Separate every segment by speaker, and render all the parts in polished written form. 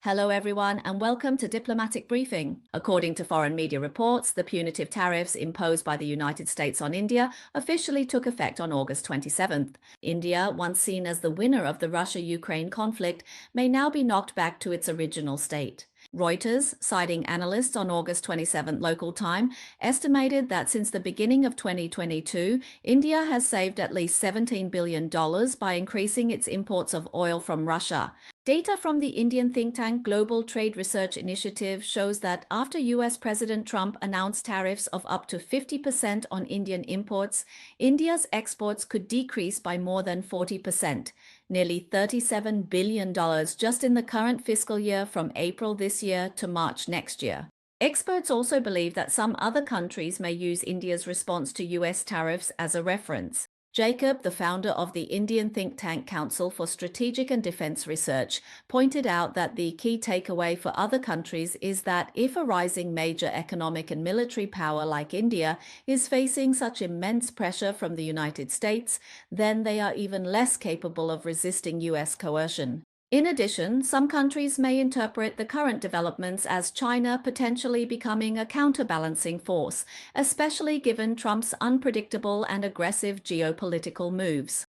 Speaker 1: Hello, everyone, and welcome to Diplomatic Briefing. According to foreign media reports, the punitive tariffs imposed by the United States on India officially took effect on August 27th. India, once seen as the winner of the Russia-Ukraine conflict, may now be knocked back to its original state. Reuters, citing analysts on August 27th local time, estimated that since the beginning of 2022, India has saved at least $17 billion by increasing its imports of oil from Russia. Data from the Indian think tank Global Trade Research Initiative shows that after US President Trump announced tariffs of up to 50% on Indian imports, India's exports could decrease by more than 40%, nearly $37 billion just in the current fiscal year from April this year to March next year. Experts also believe that some other countries may use India's response to US tariffs as a reference. Jacob, the founder of the Indian think tank Council for Strategic and Defense Research, pointed out that the key takeaway for other countries is that if a rising major economic and military power like India is facing such immense pressure from the United States, then they are even less capable of resisting US coercion. In addition, some countries may interpret the current developments as China potentially becoming a counterbalancing force, especially given Trump's unpredictable and aggressive geopolitical moves.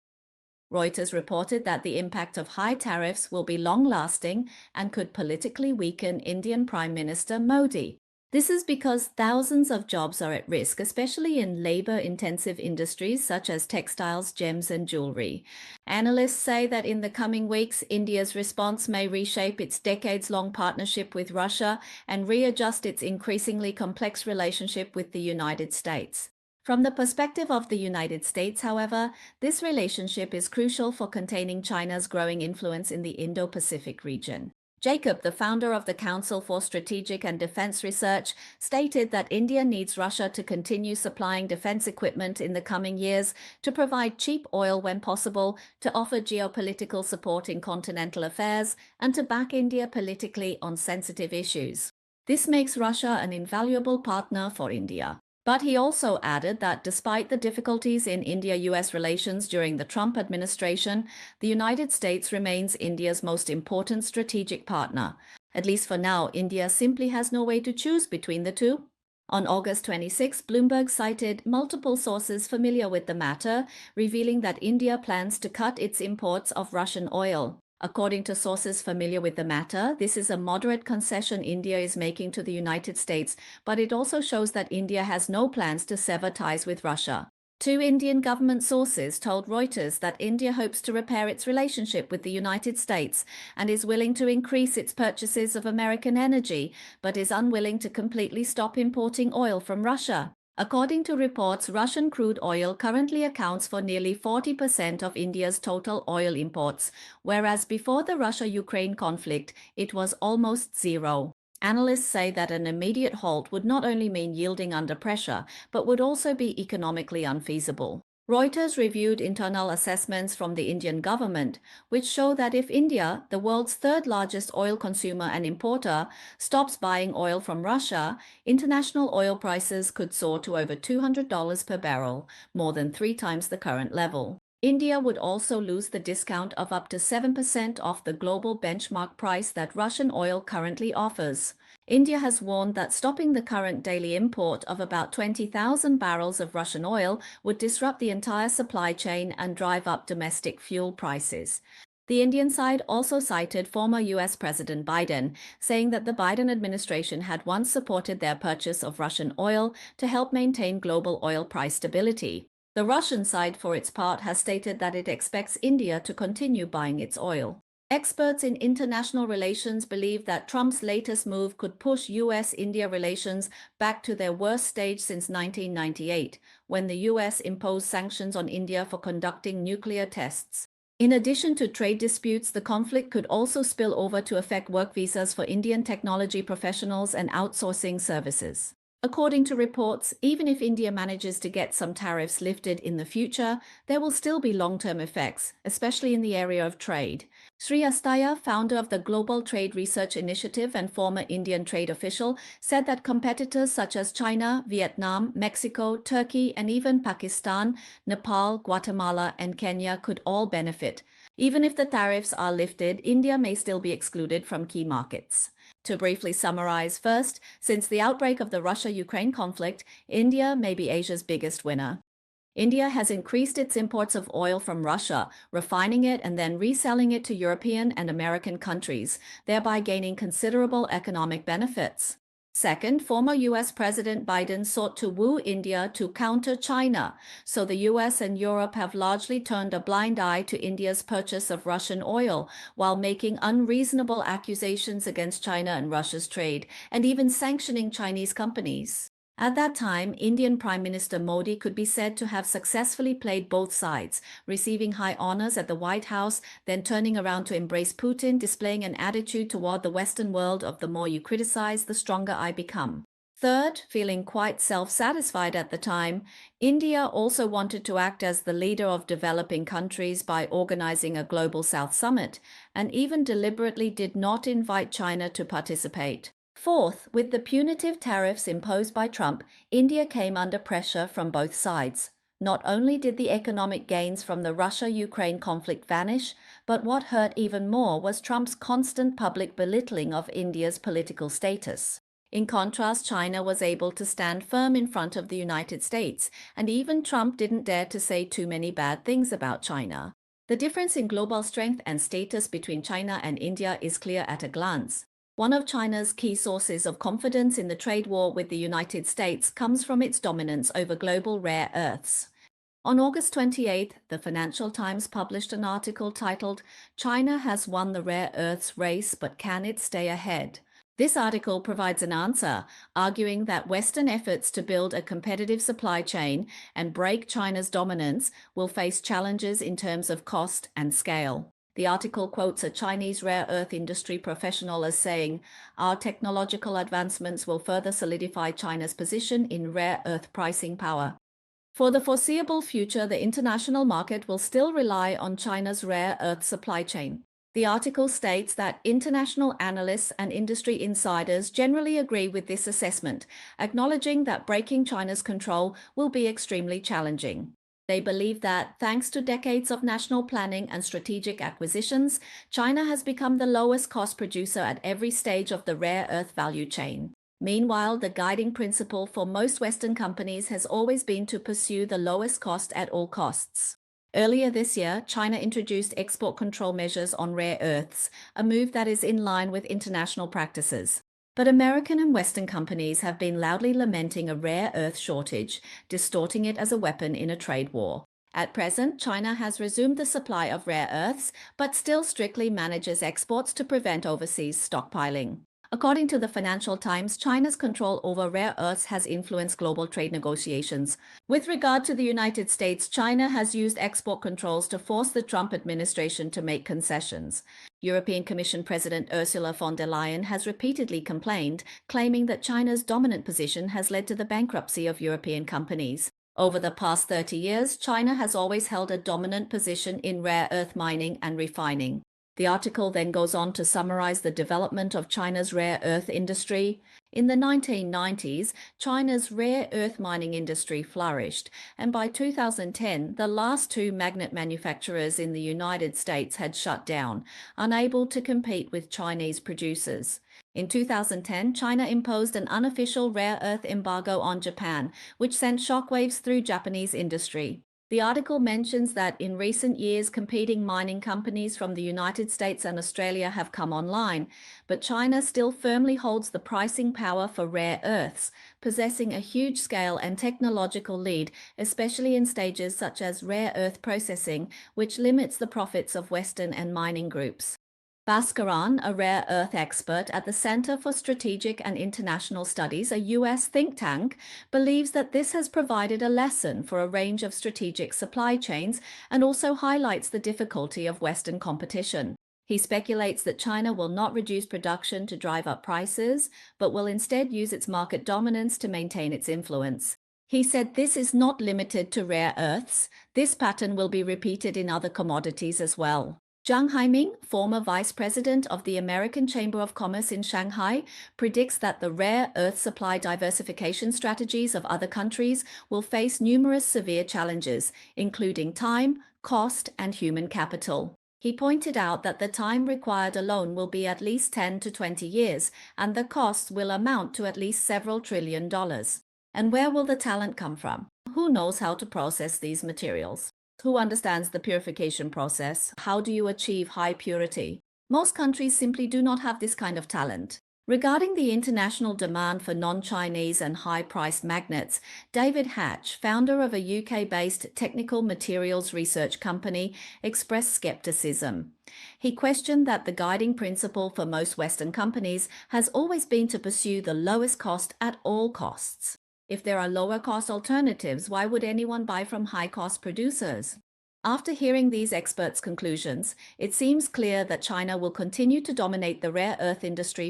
Speaker 1: Reuters reported that the impact of high tariffs will be long-lasting and could politically weaken Indian Prime Minister Modi. This is because thousands of jobs are at risk, especially in labor-intensive industries such as textiles, gems, and jewelry. Analysts say that in the coming weeks, India's response may reshape its decades-long partnership with Russia and readjust its increasingly complex relationship with the United States. From the perspective of the United States, however, this relationship is crucial for containing China's growing influence in the Indo-Pacific region. Jacob, the founder of the Council for Strategic and Defense Research, stated that India needs Russia to continue supplying defense equipment in the coming years, to provide cheap oil when possible, to offer geopolitical support in continental affairs, and to back India politically on sensitive issues. This makes Russia an invaluable partner for India. But he also added that despite the difficulties in India-US relations during the Trump administration, the United States remains India's most important strategic partner. At least for now, India simply has no way to choose between the two. On August 26, Bloomberg cited multiple sources familiar with the matter, revealing that India plans to cut its imports of Russian oil. According to sources familiar with the matter, this is a moderate concession India is making to the United States, but it also shows that India has no plans to sever ties with Russia. Two Indian government sources told Reuters that India hopes to repair its relationship with the United States and is willing to increase its purchases of American energy, but is unwilling to completely stop importing oil from Russia. According to reports, Russian crude oil currently accounts for nearly 40% of India's total oil imports, whereas before the Russia-Ukraine conflict, it was almost zero. Analysts say that an immediate halt would not only mean yielding under pressure, but would also be economically unfeasible. Reuters reviewed internal assessments from the Indian government, which show that if India, the world's third largest oil consumer and importer, stops buying oil from Russia, international oil prices could soar to over $200 per barrel, more than 3 times the current level. India would also lose the discount of up to 7% off the global benchmark price that Russian oil currently offers. India has warned that stopping the current daily import of about 20,000 barrels of Russian oil would disrupt the entire supply chain and drive up domestic fuel prices. The Indian side also cited former US President Biden, saying that the Biden administration had once supported their purchase of Russian oil to help maintain global oil price stability. The Russian side, for its part, has stated that it expects India to continue buying its oil. Experts in international relations believe that Trump's latest move could push US-India relations back to their worst stage since 1998, when the US imposed sanctions on India for conducting nuclear tests. In addition to trade disputes, the conflict could also spill over to affect work visas for Indian technology professionals and outsourcing services. According to reports, even if India manages to get some tariffs lifted in the future, there will still be long-term effects, especially in the area of trade. Sri Astaya, founder of the Global Trade Research Initiative and former Indian trade official, said that competitors such as China, Vietnam, Mexico, Turkey, and even Pakistan, Nepal, Guatemala, and Kenya could all benefit. Even if the tariffs are lifted, India may still be excluded from key markets. To briefly summarize, first, since the outbreak of the Russia-Ukraine conflict, India may be Asia's biggest winner. India has increased its imports of oil from Russia, refining it and then reselling it to European and American countries, thereby gaining considerable economic benefits. Second, former US President Biden sought to woo India to counter China, so the US and Europe have largely turned a blind eye to India's purchase of Russian oil, while making unreasonable accusations against China and Russia's trade, and even sanctioning Chinese companies. At that time, Indian Prime Minister Modi could be said to have successfully played both sides, receiving high honors at the White House, then turning around to embrace Putin, displaying an attitude toward the Western world of the more you criticize, the stronger I become. Third, feeling quite self-satisfied at the time, India also wanted to act as the leader of developing countries by organizing a Global South Summit, and even deliberately did not invite China to participate. Fourth, with the punitive tariffs imposed by Trump, India came under pressure from both sides. Not only did the economic gains from the Russia-Ukraine conflict vanish, but what hurt even more was Trump's constant public belittling of India's political status. In contrast, China was able to stand firm in front of the United States, and even Trump didn't dare to say too many bad things about China. The difference in global strength and status between China and India is clear at a glance. One of China's key sources of confidence in the trade war with the United States comes from its dominance over global rare earths. On August 28, the Financial Times published an article titled, "China has won the rare earths race, but can it stay ahead?" This article provides an answer, arguing that Western efforts to build a competitive supply chain and break China's dominance will face challenges in terms of cost and scale. The article quotes a Chinese rare earth industry professional as saying, "Our technological advancements will further solidify China's position in rare earth pricing power." For the foreseeable future, the international market will still rely on China's rare earth supply chain. The article states that international analysts and industry insiders generally agree with this assessment, acknowledging that breaking China's control will be extremely challenging. They believe that, thanks to decades of national planning and strategic acquisitions, China has become the lowest cost producer at every stage of the rare earth value chain. Meanwhile, the guiding principle for most Western companies has always been to pursue the lowest cost at all costs. Earlier this year, China introduced export control measures on rare earths, a move that is in line with international practices. But American and Western companies have been loudly lamenting a rare earth shortage, distorting it as a weapon in a trade war. At present, China has resumed the supply of rare earths, but still strictly manages exports to prevent overseas stockpiling. According to the Financial Times, China's control over rare earths has influenced global trade negotiations. With regard to the United States, China has used export controls to force the Trump administration to make concessions. European Commission President Ursula von der Leyen has repeatedly complained, claiming that China's dominant position has led to the bankruptcy of European companies. Over the past 30 years, China has always held a dominant position in rare earth mining and refining. The article then goes on to summarize the development of China's rare earth industry. In the 1990s, China's rare earth mining industry flourished, and by 2010, the last two magnet manufacturers in the United States had shut down, unable to compete with Chinese producers. In 2010, China imposed an unofficial rare earth embargo on Japan, which sent shockwaves through Japanese industry. The article mentions that in recent years, competing mining companies from the United States and Australia have come online, but China still firmly holds the pricing power for rare earths, possessing a huge scale and technological lead, especially in stages such as rare earth processing, which limits the profits of Western and mining groups. Bhaskaran, a rare earth expert at the Center for Strategic and International Studies, a U.S. think tank, believes that this has provided a lesson for a range of strategic supply chains and also highlights the difficulty of Western competition. He speculates that China will not reduce production to drive up prices, but will instead use its market dominance to maintain its influence. He said this is not limited to rare earths. This pattern will be repeated in other commodities as well. Zhang Haiming, former vice president of the American Chamber of Commerce in Shanghai, predicts that the rare earth supply diversification strategies of other countries will face numerous severe challenges, including time, cost, and human capital. He pointed out that the time required alone will be at least 10 to 20 years, and the costs will amount to at least several $trillion. And where will the talent come from? Who knows how to process these materials? Who understands the purification process? How do you achieve high purity? Most countries simply do not have this kind of talent. Regarding the international demand for non-Chinese and high-priced magnets, David Hatch, founder of a UK-based technical materials research company, expressed skepticism. He questioned that the guiding principle for most Western companies has always been to pursue the lowest cost at all costs. If there are lower-cost alternatives, why would anyone buy from high-cost producers? After hearing these experts' conclusions, it seems clear that China will continue to dominate the rare earth industry